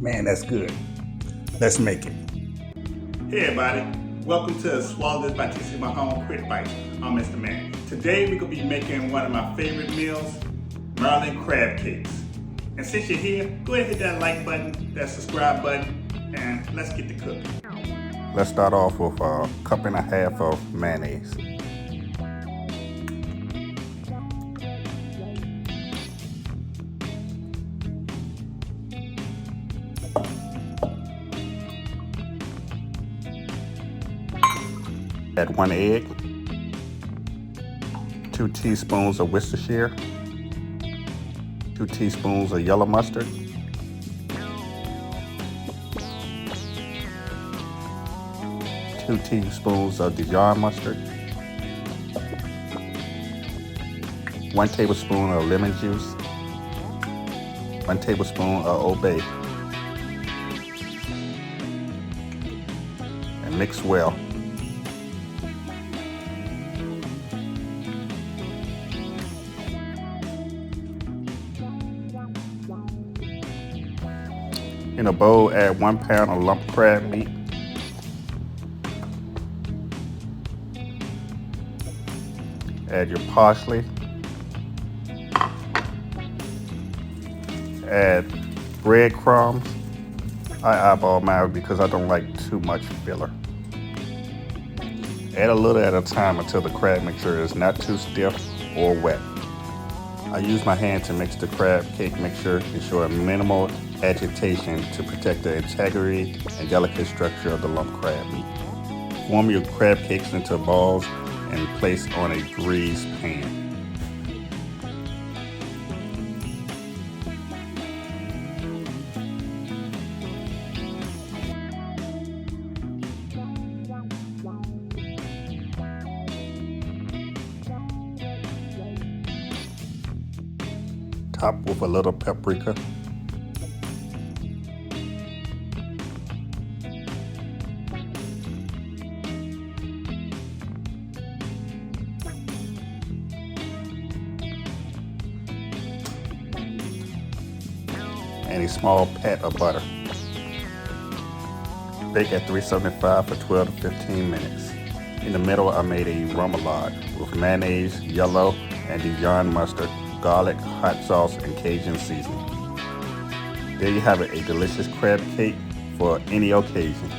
Man, that's good. Let's make it. Hey everybody, welcome to Swallow This by TC Mahone Quick Bites. I'm Mr. Mann. Today we're going to be making one of my favorite meals, Maryland crab cakes. And since you're here, go ahead and hit that like button, that subscribe button, and let's get to cooking. Let's start off with a cup and a half of mayonnaise. Add 1 egg, 2 teaspoons of Worcestershire, 2 teaspoons of yellow mustard, 2 teaspoons of Dijon mustard, 1 tablespoon of lemon juice, 1 tablespoon of Old Bay, and mix well. In a bowl, add 1 pound of lump crab meat, add your parsley, add breadcrumbs. I eyeball mine because I don't like too much filler. Add a little at a time until the crab mixture is not too stiff or wet. I use my hand to mix the crab cake mixture, ensuring minimal agitation to protect the integrity and delicate structure of the lump crab meat. Form your crab cakes into balls and place on a greased pan. Top with a little paprika. And a small pat of butter. Bake at 375 for 12 to 15 minutes. In the middle, I made a remoulade with mayonnaise, yellow, and Dijon mustard, garlic, hot sauce, and Cajun seasoning. There you have it, a delicious crab cake for any occasion.